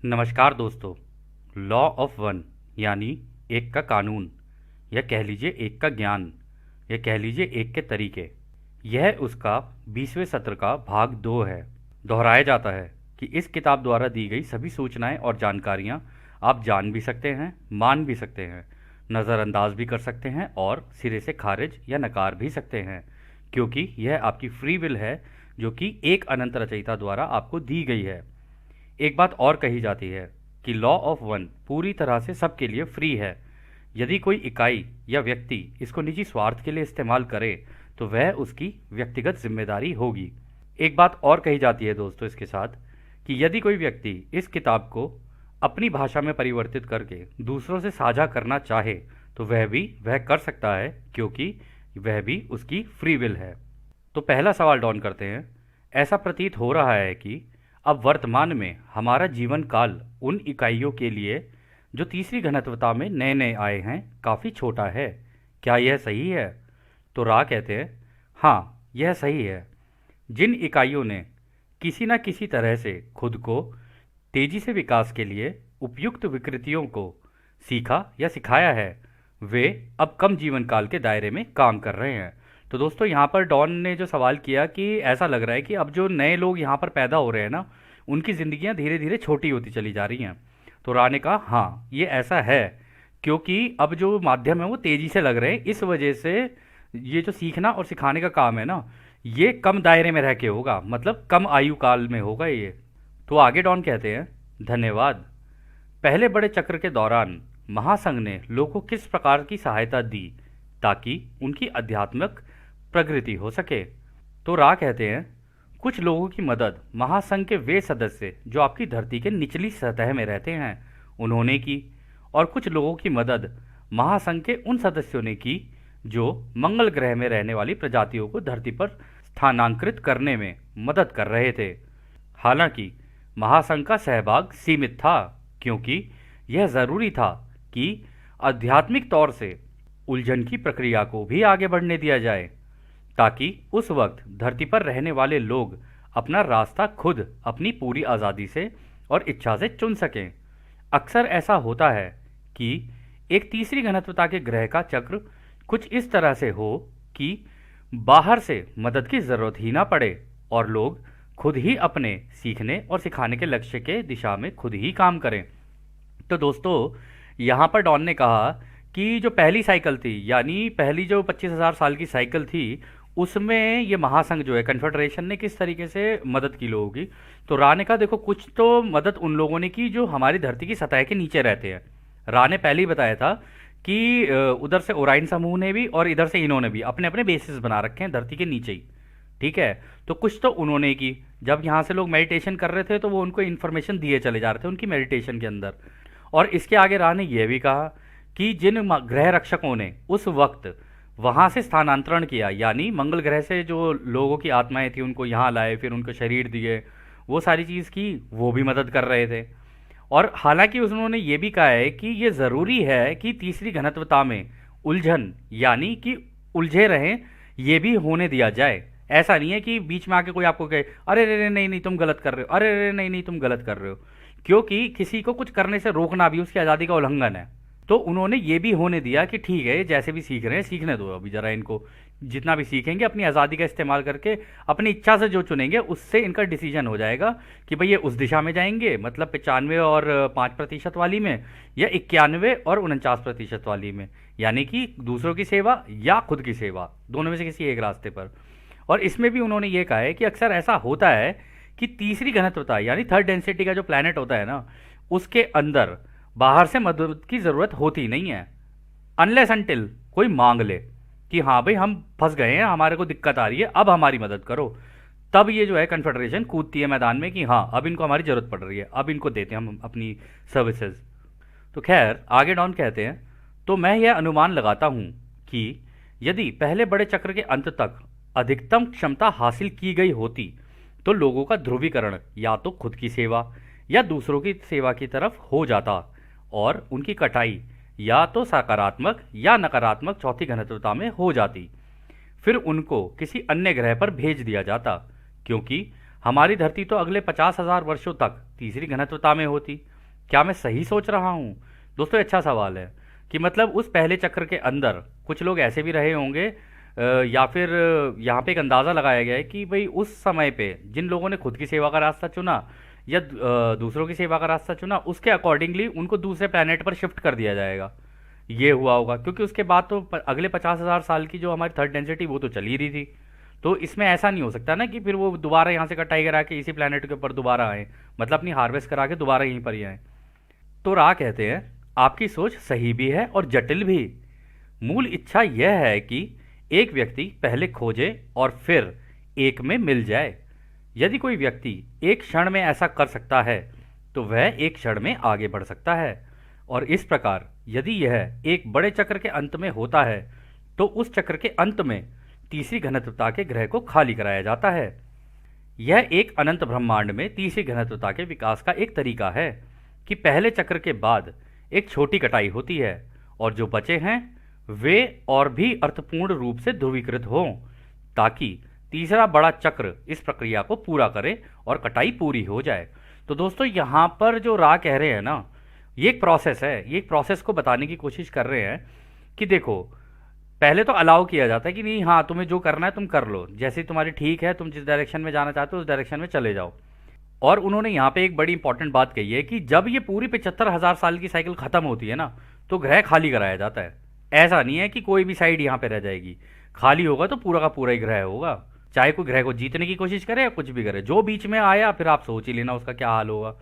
नमस्कार दोस्तों। Law of one यानी एक का कानून, या कह लीजिए एक का ज्ञान, या कह लीजिए एक के तरीके, यह उसका 20वें सत्र का भाग 2 है। दोहराया जाता है कि इस किताब द्वारा दी गई सभी सूचनाएं और जानकारियां आप जान भी सकते हैं, मान भी सकते हैं, नज़रअंदाज भी कर सकते हैं और सिरे से खारिज या नकार भी सकते हैं, क्योंकि यह आपकी फ्री विल है जो कि एक अनंत रचयिता द्वारा आपको दी गई है। एक बात और कही जाती है कि लॉ ऑफ वन पूरी तरह से सबके लिए फ्री है। यदि कोई इकाई या व्यक्ति इसको निजी स्वार्थ के लिए इस्तेमाल करे तो वह उसकी व्यक्तिगत जिम्मेदारी होगी। एक बात और कही जाती है दोस्तों इसके साथ, कि यदि कोई व्यक्ति इस किताब को अपनी भाषा में परिवर्तित करके दूसरों से साझा करना चाहे तो वह कर सकता है, क्योंकि वह भी उसकी फ्री विल है। तो पहला सवाल डॉन करते हैं। ऐसा प्रतीत हो रहा है कि अब वर्तमान में हमारा जीवन काल उन इकाइयों के लिए जो तीसरी घनत्वता में नए नए आए हैं काफ़ी छोटा है। क्या यह सही है? तो रा कहते हैं, हाँ यह सही है। जिन इकाइयों ने किसी न किसी तरह से खुद को तेजी से विकास के लिए उपयुक्त विकृतियों को सीखा या सिखाया है, वे अब कम जीवन काल के दायरे में काम कर रहे हैं। तो दोस्तों यहाँ पर डॉन ने जो सवाल किया कि ऐसा लग रहा है कि अब जो नए लोग यहाँ पर पैदा हो रहे हैं ना, उनकी ज़िंदगियाँ धीरे धीरे छोटी होती चली जा रही हैं। तो रा ने कहा हाँ ये ऐसा है, क्योंकि अब जो माध्यम है वो तेज़ी से लग रहे हैं। इस वजह से ये जो सीखना और सिखाने का काम है ना, ये कम दायरे में रह के होगा, मतलब कम आयु काल में होगा ये। तो आगे डॉन कहते हैं, धन्यवाद। पहले बड़े चक्र के दौरान महासंघ ने लोगों को किस प्रकार की सहायता दी ताकि उनकी आध्यात्मिक प्रगति हो सके? तो रा कहते हैं, कुछ लोगों की मदद महासंघ के वे सदस्य जो आपकी धरती के निचली सतह में रहते हैं उन्होंने की, और कुछ लोगों की मदद महासंघ के उन सदस्यों ने की जो मंगल ग्रह में रहने वाली प्रजातियों को धरती पर स्थानांतरित करने में मदद कर रहे थे। हालांकि महासंघ का सहभाग सीमित था, क्योंकि यह जरूरी था कि आध्यात्मिक तौर से उलझन की प्रक्रिया को भी आगे बढ़ने दिया जाए, ताकि उस वक्त धरती पर रहने वाले लोग अपना रास्ता खुद अपनी पूरी आज़ादी से और इच्छा से चुन सकें। अक्सर ऐसा होता है कि एक तीसरी घनत्वता के ग्रह का चक्र कुछ इस तरह से हो कि बाहर से मदद की ज़रूरत ही ना पड़े और लोग खुद ही अपने सीखने और सिखाने के लक्ष्य के दिशा में खुद ही काम करें। तो दोस्तों यहाँ पर डॉन ने कहा कि जो पहली साइकिल थी, यानी पहली जो 25,000 साल की साइकिल थी, उसमें ये महासंघ जो है कन्फेडरेशन ने किस तरीके से मदद की लोगों की। तो रा ने कहा देखो, कुछ तो मदद उन लोगों ने की जो हमारी धरती की सतह के नीचे रहते हैं। रा ने पहले ही बताया था कि उधर से ओराइन समूह ने भी और इधर से इन्होंने भी अपने अपने बेसिस बना रखे हैं धरती के नीचे ही। ठीक है, तो कुछ तो उन्होंने की। जब यहाँ से लोग मेडिटेशन कर रहे थे तो वो उनको इन्फॉर्मेशन दिए चले जा रहे थे उनकी मेडिटेशन के अंदर। और इसके आगे रा ने यह भी कहा कि जिन ग्रह रक्षकों ने उस वक्त वहाँ से स्थानांतरण किया, यानी मंगल ग्रह से जो लोगों की आत्माएं थी उनको यहाँ लाए, फिर उनको शरीर दिए, वो सारी चीज़ की, वो भी मदद कर रहे थे। और हालांकि उन्होंने ये भी कहा है कि ये ज़रूरी है कि तीसरी घनत्वता में उलझन, यानी कि उलझे रहें, ये भी होने दिया जाए। ऐसा नहीं है कि बीच में आके कोई आपको कहे अरे रे रे नहीं नहीं तुम गलत कर रहे हो, अरे रे नहीं नहीं तुम गलत कर रहे हो, क्योंकि किसी को कुछ करने से रोकना भी उसकी आज़ादी का उल्लंघन है। तो उन्होंने ये भी होने दिया कि ठीक है, जैसे भी सीख रहे हैं सीखने दो, अभी ज़रा इनको जितना भी सीखेंगे अपनी आज़ादी का इस्तेमाल करके अपनी इच्छा से जो चुनेंगे उससे इनका डिसीजन हो जाएगा कि भाई ये उस दिशा में जाएंगे, मतलब 95 और 5% वाली में, या 91 और 49% वाली में, यानी कि दूसरों की सेवा या खुद की सेवा, दोनों में से किसी एक रास्ते पर। और इसमें भी उन्होंने ये कहा है कि अक्सर ऐसा होता है कि तीसरी घनत्वता यानी थर्ड डेंसिटी का जो प्लैनेट होता है ना, उसके अंदर बाहर से मदद की ज़रूरत होती नहीं है, अनलेस अनटिल कोई मांग ले कि हाँ भाई हम फंस गए हैं, हमारे को दिक्कत आ रही है, अब हमारी मदद करो। तब ये जो है कन्फेडरेशन कूदती है मैदान में कि हाँ अब इनको हमारी ज़रूरत पड़ रही है, अब इनको देते हैं हम अपनी सर्विसेज। तो खैर आगे डॉन कहते हैं, तो मैं यह अनुमान लगाता हूँ कि यदि पहले बड़े चक्र के अंत तक अधिकतम क्षमता हासिल की गई होती तो लोगों का ध्रुवीकरण या तो खुद की सेवा या दूसरों की सेवा की तरफ हो जाता, और उनकी कटाई या तो सकारात्मक या नकारात्मक चौथी घनत्वता में हो जाती। फिर उनको किसी अन्य ग्रह पर भेज दिया जाता, क्योंकि हमारी धरती तो अगले 50,000 वर्षों तक तीसरी घनत्वता में होती क्या मैं सही सोच रहा हूँ? दोस्तों ये अच्छा सवाल है कि मतलब उस पहले चक्र के अंदर कुछ लोग ऐसे भी रहे होंगे, या फिर यहाँ पे एक अंदाज़ा लगाया गया है कि भाई उस समय पे जिन लोगों ने खुद की सेवा का रास्ता चुना या दूसरों की सेवा का रास्ता चुना, उसके अकॉर्डिंगली उनको दूसरे प्लेनेट पर शिफ्ट कर दिया जाएगा। ये हुआ होगा क्योंकि उसके बाद तो अगले 50,000 साल की जो हमारी थर्ड डेंसिटी वो तो चल ही रही थी। तो इसमें ऐसा नहीं हो सकता ना कि फिर वो दोबारा यहाँ से कटाई करा के इसी प्लेनेट के ऊपर दोबारा आए, मतलब अपनी हार्वेस्ट करा के दोबारा यहीं पर ही आए। तो रा कहते हैं आपकी सोच सही भी है और जटिल भी। मूल इच्छा यह है कि एक व्यक्ति पहले खोजे और फिर एक में मिल जाए। यदि कोई व्यक्ति एक क्षण में ऐसा कर सकता है तो वह एक क्षण में आगे बढ़ सकता है, और इस प्रकार यदि यह एक बड़े चक्र के अंत में होता है तो उस चक्र के अंत में तीसरी घनत्वता के ग्रह को खाली कराया जाता है। यह एक अनंत ब्रह्मांड में तीसरी घनत्वता के विकास का एक तरीका है कि पहले चक्र के बाद एक छोटी कटाई होती है और जो बचे हैं वे और भी अर्थपूर्ण रूप से ध्रुवीकृत हों, ताकि तीसरा बड़ा चक्र इस प्रक्रिया को पूरा करे और कटाई पूरी हो जाए। तो दोस्तों यहाँ पर जो रा कह रहे हैं ना, ये एक प्रोसेस है, ये एक प्रोसेस को बताने की कोशिश कर रहे हैं कि देखो पहले तो अलाउ किया जाता है कि नहीं, हाँ तुम्हें जो करना है तुम कर लो, जैसे तुम्हारी ठीक है, तुम जिस डायरेक्शन में जाना चाहते हो उस डायरेक्शन में चले जाओ। और उन्होंने यहाँ पे एक बड़ी इंपॉर्टेंट बात कही है कि जब ये पूरी 75,000 साल की साइकिल खत्म होती है ना, तो ग्रह खाली कराया जाता है। ऐसा नहीं है कि कोई भी साइड यहाँ पे रह जाएगी, खाली होगा तो पूरा का पूरा ही ग्रह होगा, चाहे कोई ग्रह को जीतने की कोशिश करे या कुछ भी करे, जो बीच में आया फिर आप सोच ही लेना उसका क्या हाल होगा।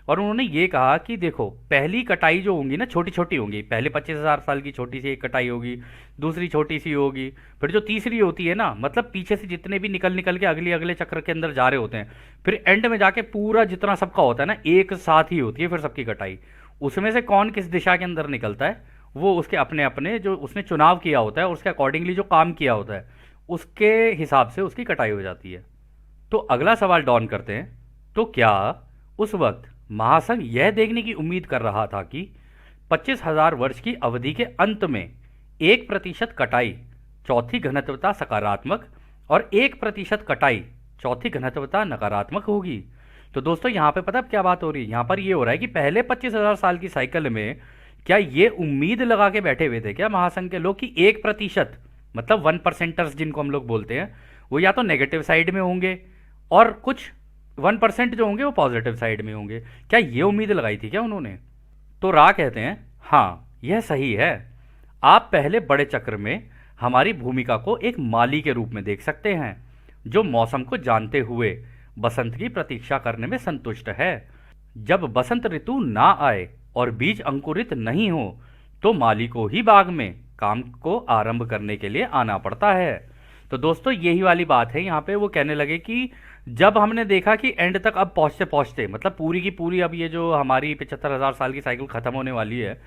और उन्होंने ये कहा कि देखो पहली कटाई जो होंगी ना छोटी छोटी होंगी, पहले 25,000 साल की छोटी सी एक कटाई होगी, दूसरी छोटी सी होगी, फिर जो तीसरी होती है ना, मतलब पीछे से जितने भी निकल निकल के अगले अगले चक्र के अंदर जा रहे होते हैं, फिर एंड में जाके पूरा जितना सबका होता है ना एक साथ ही होती है फिर सबकी कटाई। उसमें से कौन किस दिशा के अंदर निकलता है वो उसके अपने अपने जो उसने चुनाव किया होता है, उसके अकॉर्डिंगली जो काम किया होता है उसके हिसाब से उसकी कटाई हो जाती है। तो अगला सवाल डॉन करते हैं, तो क्या उस वक्त महासंघ यह देखने की उम्मीद कर रहा था कि 25,000 वर्ष की अवधि के अंत में 1% कटाई चौथी घनत्वता सकारात्मक और 1% कटाई चौथी घनत्वता नकारात्मक होगी? तो दोस्तों यहाँ पे पता क्या बात हो रही है, यहाँ पर ये हो रहा है कि पहले 25,000 साल की साइकिल में क्या ये उम्मीद लगा के बैठे हुए थे क्या महासंघ के लोग कि 1%, मतलब 1%ers जिनको हम लोग बोलते हैं, वो या तो नेगेटिव साइड में होंगे और कुछ 1% जो होंगे वो पॉजिटिव साइड में होंगे? क्या ये उम्मीद लगाई थी क्या उन्होंने? तो रा कहते हैं हाँ यह सही है। आप पहले बड़े चक्र में हमारी भूमिका को एक माली के रूप में देख सकते हैं जो मौसम को जानते हुए बसंत की प्रतीक्षा करने में संतुष्ट है। जब बसंत ऋतु ना आए और बीज अंकुरित नहीं हो तो माली को ही बाग में काम को आरंभ करने के लिए आना पड़ता है। तो दोस्तों यही वाली बात है, यहाँ पे वो कहने लगे कि जब हमने देखा कि एंड तक अब पहुंचते पहुंचते मतलब पूरी की पूरी अब ये जो हमारी 75,000 साल की साइकिल खत्म होने वाली है,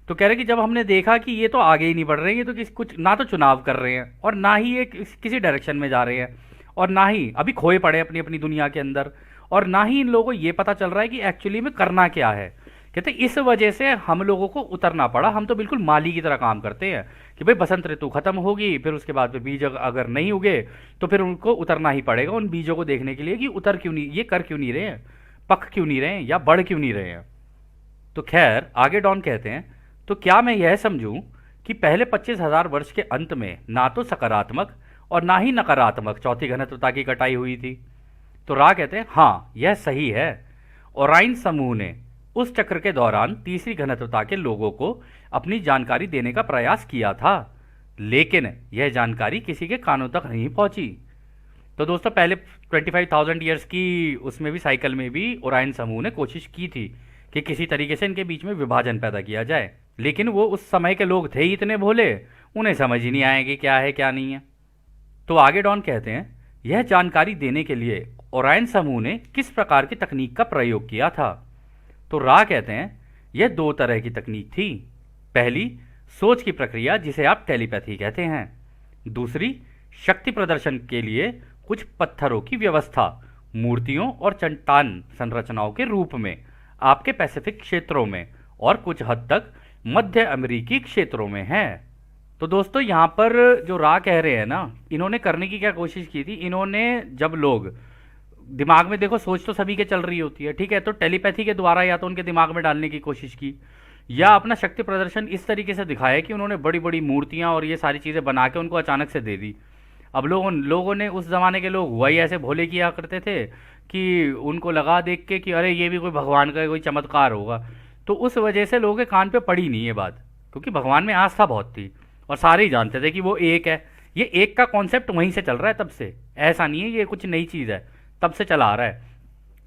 तो कह रहे कि जब हमने देखा कि ये तो आगे ही नहीं बढ़ रहे हैं, ये तो कुछ ना तो चुनाव कर रहे हैं और ना ही ये किसी डायरेक्शन में जा रहे हैं और ना ही अभी खोए पड़े अपनी अपनी दुनिया के अंदर, और ना ही इन लोगों को ये पता चल रहा है कि एक्चुअली में करना क्या है। कहते इस वजह से हम लोगों को उतरना पड़ा, हम तो बिल्कुल माली की तरह काम करते हैं कि भाई बसंत ऋतु खत्म होगी, फिर उसके बाद बीज अगर नहीं उगे तो फिर उनको उतरना ही पड़ेगा उन बीजों को देखने के लिए कि उतर क्यों नहीं, ये कर क्यों नहीं रहे हैं, पक क्यों नहीं रहे हैं या बढ़ क्यों नहीं रहे हैं। तो खैर आगे डॉन कहते हैं, तो क्या मैं यह समझूं कि पहले 25,000 वर्ष के अंत में ना तो सकारात्मक और ना ही नकारात्मक चौथी घनत्वता की कटाई हुई थी? तो रा कहते हैं हाँ यह सही है। ओराइन समूह ने उस चक्र के दौरान तीसरी घनत्वता के लोगों को अपनी जानकारी देने का प्रयास किया था, लेकिन यह जानकारी किसी के कानों तक नहीं पहुंची। तो दोस्तों पहले 25,000 ईयर्स की उसमें भी साइकिल में भी ओराइन समूह ने कोशिश की थी कि किसी तरीके से इनके बीच में विभाजन पैदा किया जाए, लेकिन वो उस समय के लोग थे ही इतने भोले, उन्हें समझ ही नहीं आएगी क्या है क्या नहीं है। तो आगे डॉन कहते हैं, यह जानकारी देने के लिए ओराइन समूह ने किस प्रकार की तकनीक का प्रयोग किया था? तो रा कहते हैं यह दो तरह की तकनीक थी। पहली सोच की प्रक्रिया जिसे आप टेलीपैथी कहते हैं, दूसरी शक्ति प्रदर्शन के लिए कुछ पत्थरों की व्यवस्था मूर्तियों और चट्टान संरचनाओं के रूप में आपके पैसिफिक क्षेत्रों में और कुछ हद तक मध्य अमेरिकी क्षेत्रों में है। तो दोस्तों यहाँ पर जो रा कह रहे हैं ना, इन्होंने करने की क्या कोशिश की थी, इन्होंने जब लोग दिमाग में देखो सोच तो सभी के चल रही होती है, ठीक है, तो टेलीपैथी के द्वारा या तो उनके दिमाग में डालने की कोशिश की, या अपना शक्ति प्रदर्शन इस तरीके से दिखाया कि उन्होंने बड़ी बड़ी मूर्तियां और ये सारी चीज़ें बना के उनको अचानक से दे दी। अब लोगों ने, उस ज़माने के लोग वही ऐसे भोले किया करते थे कि उनको लगा देख के कि अरे ये भी कोई भगवान का कोई चमत्कार होगा, तो उस वजह से लोगों के कान पे पड़ी नहीं ये बात, क्योंकि भगवान में आस्था बहुत थी और सारे ही जानते थे कि वो एक है। ये एक का कॉन्सेप्ट वहीं से चल रहा है तब से, ऐसा नहीं है ये कुछ नई चीज़ है, तब से चला आ रहा है।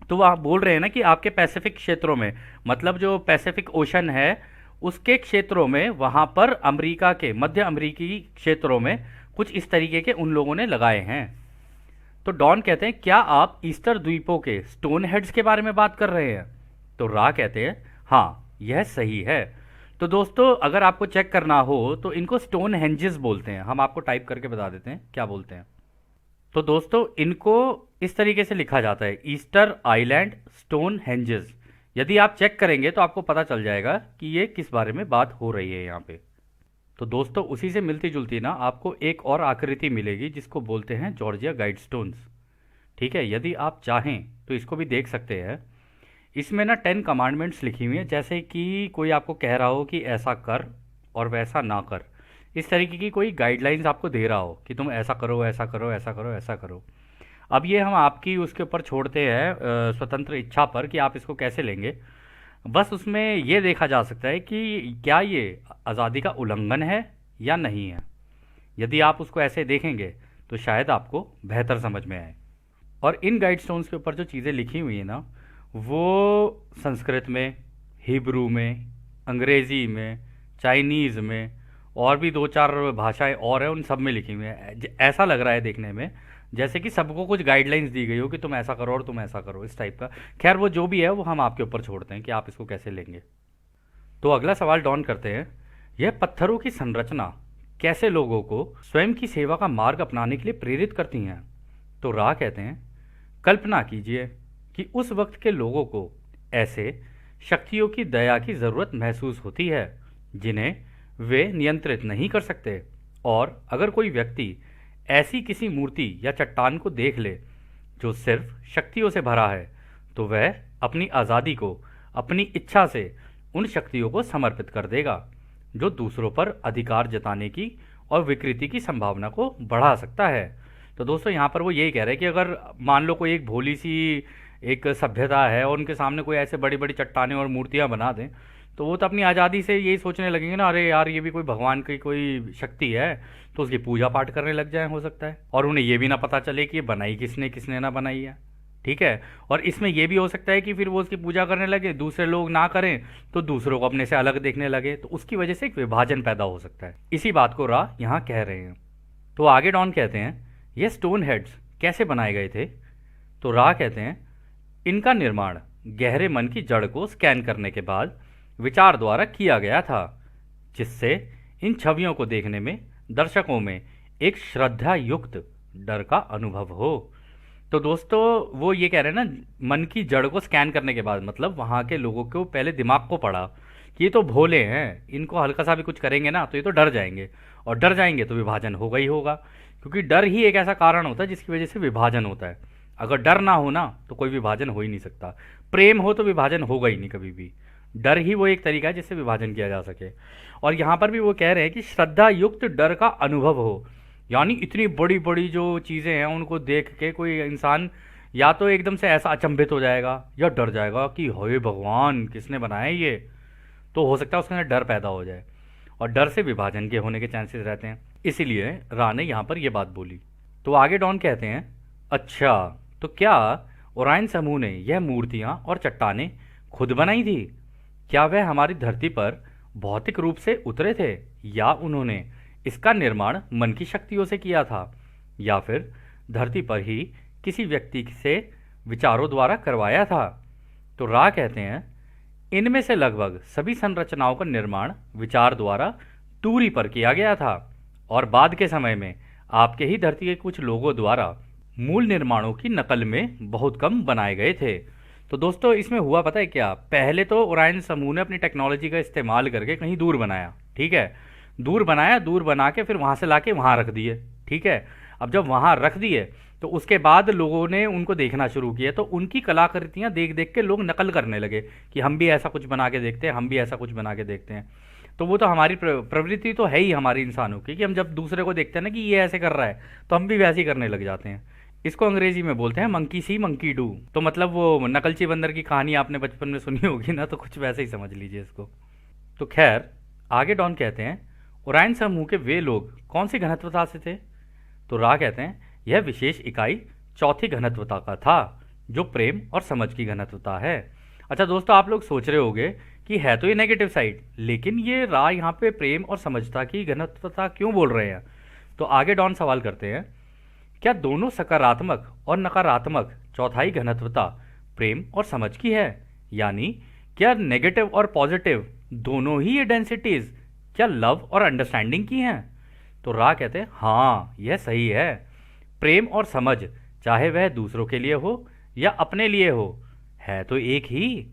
तो वो आप बोल रहे हैं ना कि आपके पैसिफिक क्षेत्रों में, मतलब जो पैसिफिक ओशन है उसके क्षेत्रों में, वहाँ पर अमेरिका के, मध्य अमेरिकी क्षेत्रों में कुछ इस तरीके के उन लोगों ने लगाए हैं। तो डॉन कहते हैं क्या आप ईस्टर द्वीपों के स्टोन हेड्स के बारे में बात कर रहे हैं? तो रा कहते हैं हाँ यह सही है। तो दोस्तों अगर आपको चेक करना हो तो इनको स्टोन हेंजेस बोलते हैं, हम आपको टाइप करके बता देते हैं क्या बोलते हैं। तो दोस्तों इनको इस तरीके से लिखा जाता है, ईस्टर आइलैंड स्टोन हेंजेस। यदि आप चेक करेंगे तो आपको पता चल जाएगा कि ये किस बारे में बात हो रही है यहाँ पे। तो दोस्तों उसी से मिलती जुलती ना आपको एक और आकृति मिलेगी जिसको बोलते हैं जॉर्जिया गाइडस्टोन्स। ठीक है, यदि आप चाहें तो इसको भी देख सकते हैं। इसमें ना 10 कमांडमेंट्स लिखी हुई हैं, जैसे कि कोई आपको कह रहा हो कि ऐसा कर और वैसा ना कर, इस तरीके की कोई गाइडलाइंस आपको दे रहा हो कि तुम ऐसा करो ऐसा करो ऐसा करो ऐसा करो। अब ये हम आपकी उसके ऊपर छोड़ते हैं स्वतंत्र इच्छा पर कि आप इसको कैसे लेंगे। बस उसमें ये देखा जा सकता है कि क्या ये आज़ादी का उल्लंघन है या नहीं है। यदि आप उसको ऐसे देखेंगे तो शायद आपको बेहतर समझ में आए। और इन गाइड स्टोन्स के ऊपर जो चीज़ें लिखी हुई हैं ना, वो संस्कृत में, हिब्रू में, अंग्रेज़ी में, चाइनीज़ में और भी दो चार भाषाएं और हैं, उन सब में लिखी हुई हैं। ऐसा लग रहा है देखने में जैसे कि सबको कुछ गाइडलाइंस दी गई हो कि तुम ऐसा करो और तुम ऐसा करो, इस टाइप का। खैर वो जो भी है वो हम आपके ऊपर छोड़ते हैं कि आप इसको कैसे लेंगे। तो अगला सवाल डॉन करते हैं, यह पत्थरों की संरचना कैसे लोगों को स्वयं की सेवा का मार्ग अपनाने के लिए प्रेरित करती हैं? तो राह कहते हैं, कल्पना कीजिए कि उस वक्त के लोगों को ऐसे शक्तियों की दया की ज़रूरत महसूस होती है जिन्हें वे नियंत्रित नहीं कर सकते, और अगर कोई व्यक्ति ऐसी किसी मूर्ति या चट्टान को देख ले जो सिर्फ शक्तियों से भरा है, तो वह अपनी आज़ादी को अपनी इच्छा से उन शक्तियों को समर्पित कर देगा जो दूसरों पर अधिकार जताने की और विकृति की संभावना को बढ़ा सकता है। तो दोस्तों यहाँ पर वो यही कह रहे हैं कि अगर मान लो कोई एक भोली सी एक सभ्यता है और उनके सामने कोई ऐसे बड़ी बड़ी चट्टानें और मूर्तियाँ बना दें, तो वो तो अपनी आज़ादी से यही सोचने लगेंगे ना, अरे यार ये भी कोई भगवान की कोई शक्ति है, तो उसकी पूजा पाठ करने लग जाए हो सकता है, और उन्हें ये भी ना पता चले कि ये बनाई किसने किसने ना बनाई है। ठीक है, और इसमें यह भी हो सकता है कि फिर वो उसकी पूजा करने लगे, दूसरे लोग ना करें तो दूसरों को अपने से अलग देखने लगे, तो उसकी वजह से एक विभाजन पैदा हो सकता है। इसी बात को रा यहाँ कह रहे हैं। तो आगे डॉन कहते हैं, ये स्टोन हेड्स कैसे बनाए गए थे? तो रा कहते हैं, इनका निर्माण गहरे मन की जड़ को स्कैन करने के बाद विचार द्वारा किया गया था, जिससे इन छवियों को देखने में दर्शकों में एक श्रद्धा युक्त डर का अनुभव हो। तो दोस्तों वो ये कह रहे हैं ना, मन की जड़ को स्कैन करने के बाद, मतलब वहाँ के लोगों को पहले दिमाग को पड़ा कि ये तो भोले हैं, इनको हल्का सा भी कुछ करेंगे ना तो ये तो डर जाएंगे, और डर जाएंगे तो विभाजन होगा ही होगा, क्योंकि डर ही एक ऐसा कारण होता है जिसकी वजह से विभाजन होता है। अगर डर ना हो ना तो कोई विभाजन हो ही नहीं सकता, प्रेम हो तो विभाजन होगा ही नहीं कभी भी। डर ही वो एक तरीका है जिससे विभाजन किया जा सके। और यहाँ पर भी वो कह रहे हैं कि श्रद्धा युक्त डर का अनुभव हो, यानी इतनी बड़ी बड़ी जो चीज़ें हैं उनको देख के कोई इंसान या तो एकदम से ऐसा अचंभित हो जाएगा या डर जाएगा कि हे भगवान किसने बनाया ये, तो हो सकता है उसके अंदर डर पैदा हो जाए, और डर से विभाजन के होने के चांसेस रहते हैं। इसीलिए रा ने यहाँ पर ये बात बोली। तो आगे डॉन कहते हैं, अच्छा तो क्या ओरायन समूह ने यह मूर्तियाँ और चट्टानें खुद बनाई थी? क्या वह हमारी धरती पर भौतिक रूप से उतरे थे, या उन्होंने इसका निर्माण मन की शक्तियों से किया था, या फिर धरती पर ही किसी व्यक्ति से विचारों द्वारा करवाया था? तो रा कहते हैं, इनमें से लगभग सभी संरचनाओं का निर्माण विचार द्वारा दूरी पर किया गया था, और बाद के समय में आपके ही धरती के कुछ लोगों द्वारा मूल निर्माणों की नकल में बहुत कम बनाए गए थे। तो दोस्तों इसमें हुआ पता है क्या, पहले तो ओरायन समूह ने अपनी टेक्नोलॉजी का इस्तेमाल करके कहीं दूर बनाया, ठीक है, दूर बनाया, दूर बना के फिर वहाँ से ला के वहाँ रख दिए, ठीक है। अब जब वहाँ रख दिए तो उसके बाद लोगों ने उनको देखना शुरू किया, तो उनकी कलाकृतियाँ देख देख के लोग नकल करने लगे कि हम भी ऐसा कुछ बना के देखते हैं, हम भी ऐसा कुछ बना के देखते हैं। तो वो तो हमारी प्रवृत्ति तो है ही हमारी इंसानों की कि हम जब दूसरे को देखते हैं ना कि ये ऐसे कर रहा है, तो हम भी वैसे ही करने लग जाते हैं। इसको अंग्रेजी में बोलते हैं मंकी सी मंकी डू। तो मतलब वो नकलची बंदर की कहानी आपने बचपन में सुनी होगी ना, तो कुछ वैसे ही समझ लीजिए इसको। तो खैर, आगे डॉन कहते हैं, ओरायन समूह के वे लोग कौन सी घनत्वता से थे? तो रा कहते हैं, यह विशेष इकाई चौथी घनत्वता का था, जो प्रेम और समझ की घनत्वता है। अच्छा दोस्तों, आप लोग सोच रहे होंगे कि है तो ये नेगेटिव साइड, लेकिन ये रा यहाँ पे प्रेम और समझता की घनत्वता क्यों बोल रहे हैं? तो आगे डॉन सवाल करते हैं, क्या दोनों सकारात्मक और नकारात्मक चौथाई घनत्वता प्रेम और समझ की है? यानी क्या नेगेटिव और पॉजिटिव दोनों ही ये डेंसिटीज क्या लव और अंडरस्टैंडिंग की हैं? तो रा कहते हैं, हाँ यह सही है। प्रेम और समझ, चाहे वह दूसरों के लिए हो या अपने लिए हो, है तो एक ही।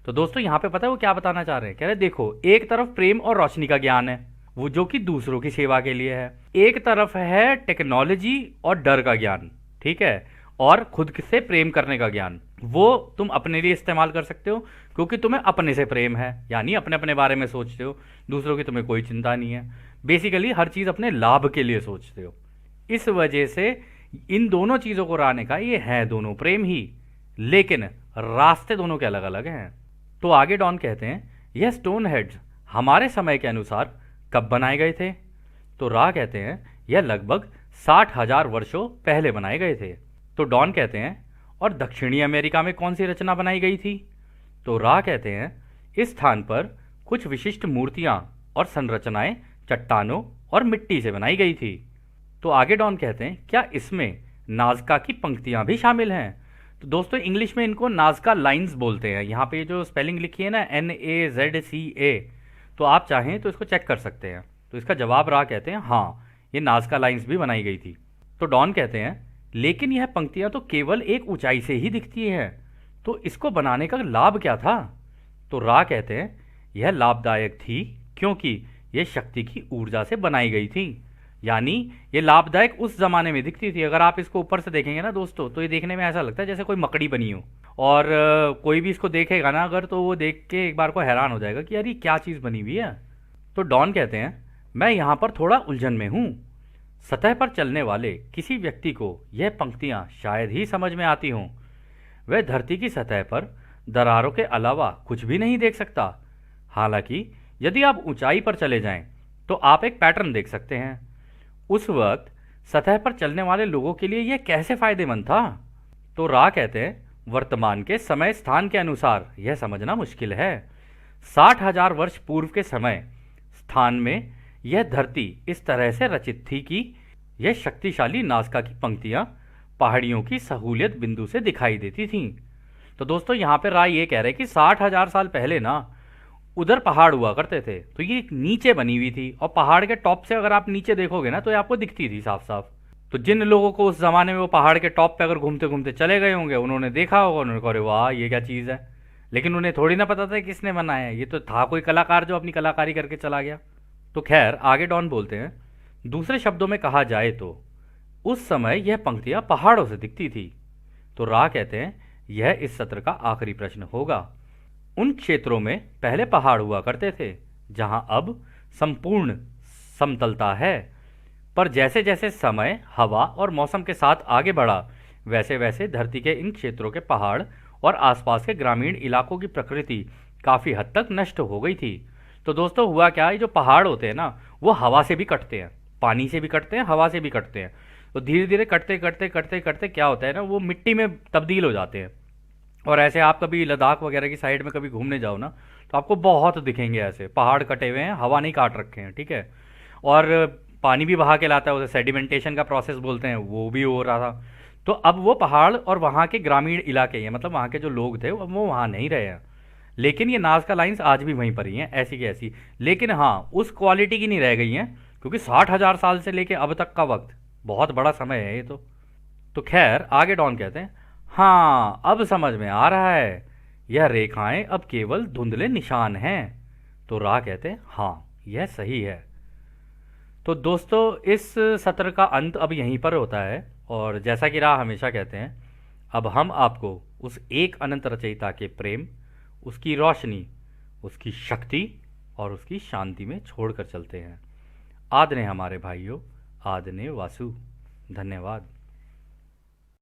तो दोस्तों यहाँ पे पता है वो क्या बताना चाह रहे हैं? कह रहे देखो, एक तरफ प्रेम और रोशनी का ज्ञान है, वो जो कि दूसरों की सेवा के लिए है। एक तरफ है टेक्नोलॉजी और डर का ज्ञान, ठीक है, और खुद से प्रेम करने का ज्ञान, वो तुम अपने लिए इस्तेमाल कर सकते हो क्योंकि तुम्हें अपने से प्रेम है, यानी अपने अपने बारे में सोचते हो, दूसरों की तुम्हें कोई चिंता नहीं है। बेसिकली हर चीज़ अपने लाभ के लिए सोचते हो। इस वजह से इन दोनों चीज़ों को राने का ये है दोनों प्रेम ही, लेकिन रास्ते दोनों के अलग अलग हैं। तो आगे डॉन कहते हैं, यह स्टोन हेड्स हमारे समय के अनुसार कब बनाए गए थे? तो रा कहते हैं, यह लगभग 60,000 वर्षों पहले बनाए गए थे। तो डॉन कहते हैं, और दक्षिणी अमेरिका में कौन सी रचना बनाई गई थी? तो रा कहते हैं, इस स्थान पर कुछ विशिष्ट मूर्तियां और संरचनाएं चट्टानों और मिट्टी से बनाई गई थी। तो आगे डॉन कहते हैं, क्या इसमें नाजका की पंक्तियां भी शामिल हैं? तो दोस्तों इंग्लिश में इनको नाजका लाइंस बोलते हैं। यहाँ पे जो स्पेलिंग लिखी है ना, NAZCA, तो आप चाहें तो इसको चेक कर सकते हैं। तो इसका जवाब रा कहते हैं, हाँ ये नाजका लाइंस भी बनाई गई थी। तो डॉन कहते हैं, लेकिन यह पंक्तियां तो केवल एक ऊंचाई से ही दिखती हैं, तो इसको बनाने का लाभ क्या था? तो रा कहते हैं, यह लाभदायक थी क्योंकि यह शक्ति की ऊर्जा से बनाई गई थी। यानी ये लाभदायक उस जमाने में दिखती थी। अगर आप इसको ऊपर से देखेंगे ना दोस्तों, तो ये देखने में ऐसा लगता है जैसे कोई मकड़ी बनी हो, और कोई भी इसको देखेगा ना अगर, तो वो देख के एक बार को हैरान हो जाएगा कि यार ये क्या चीज़ बनी हुई है। तो डॉन कहते हैं, मैं यहाँ पर थोड़ा उलझन में हूँ। सतह पर चलने वाले किसी व्यक्ति को यह पंक्तियाँ शायद ही समझ में आती हों। वह धरती की सतह पर दरारों के अलावा कुछ भी नहीं देख सकता। हालांकि यदि आप ऊंचाई पर चले जाएं, तो आप एक पैटर्न देख सकते हैं। उस वक्त सतह पर चलने वाले लोगों के लिए यह कैसे फायदेमंद था? तो रा कहते हैं, वर्तमान के समय स्थान के अनुसार यह समझना मुश्किल है। 60,000 वर्ष पूर्व के समय स्थान में यह धरती इस तरह से रचित थी कि यह शक्तिशाली नाजका की पंक्तियां पहाड़ियों की सहूलियत बिंदु से दिखाई देती थीं। तो दोस्तों यहाँ पे राय ये कह रहे हैं कि 60,000 साल पहले ना उधर पहाड़ हुआ करते थे, तो ये नीचे बनी हुई थी, और पहाड़ के टॉप से अगर आप नीचे देखोगे ना, तो ये आपको दिखती थी साफ साफ। तो जिन लोगों को उस जमाने में वो पहाड़ के टॉप पे अगर घूमते घूमते चले गए होंगे, उन्होंने देखा होगा, उन्होंने कहा अरे वाह ये क्या चीज़ है, लेकिन उन्हें थोड़ी ना पता था किसने बनाया है, ये तो था कोई कलाकार जो अपनी कलाकारी करके चला गया। तो खैर आगे डॉन बोलते हैं, दूसरे शब्दों में कहा जाए तो उस समय यह पंक्तियां पहाड़ों से दिखती थी। तो रा कहते हैं, यह इस सत्र का आखिरी प्रश्न होगा। उन क्षेत्रों में पहले पहाड़ हुआ करते थे जहां अब संपूर्ण समतलता है, पर जैसे जैसे समय, हवा और मौसम के साथ आगे बढ़ा, वैसे वैसे धरती के इन क्षेत्रों के पहाड़ और आसपास के ग्रामीण इलाकों की प्रकृति काफ़ी हद तक नष्ट हो गई थी। तो दोस्तों हुआ क्या, ये जो पहाड़ होते हैं ना, वो हवा से भी कटते हैं, पानी से भी कटते हैं, हवा से भी कटते हैं। तो धीरे धीरे कटते कटते कटते कटते क्या होता है ना, वो मिट्टी में तब्दील हो जाते हैं। और ऐसे आप कभी लद्दाख वगैरह की साइड में कभी घूमने जाओ ना, तो आपको बहुत दिखेंगे ऐसे पहाड़ कटे हुए हैं, हवा नहीं काट रखे हैं, ठीक है, और पानी भी बहा के लाता है, उसे सेडिमेंटेशन का प्रोसेस बोलते हैं, वो भी हो रहा था। तो अब वो पहाड़ और वहाँ के ग्रामीण इलाके हैं, मतलब वहाँ के जो लोग थे अब वो वहाँ नहीं रहे हैं, लेकिन ये नाजका लाइंस आज भी वहीं पर ही हैं, ऐसी की ऐसी। लेकिन हाँ, उस क्वालिटी की नहीं रह गई हैं, क्योंकि 60,000 साल से लेके अब तक का वक्त बहुत बड़ा समय है ये तो खैर आगे डॉन कहते हैं, हाँ अब समझ में आ रहा है, यह रेखाएं अब केवल धुंधले निशान हैं। तो रा कहते हैं, हाँ यह सही है। तो दोस्तों इस सत्र का अंत अब यहीं पर होता है। और जैसा कि राह हमेशा कहते हैं, अब हम आपको उस एक अनंत रचयिता के प्रेम, उसकी रोशनी, उसकी शक्ति और उसकी शांति में छोड़कर चलते हैं। आदने हमारे भाइयों, आदने वासु। धन्यवाद।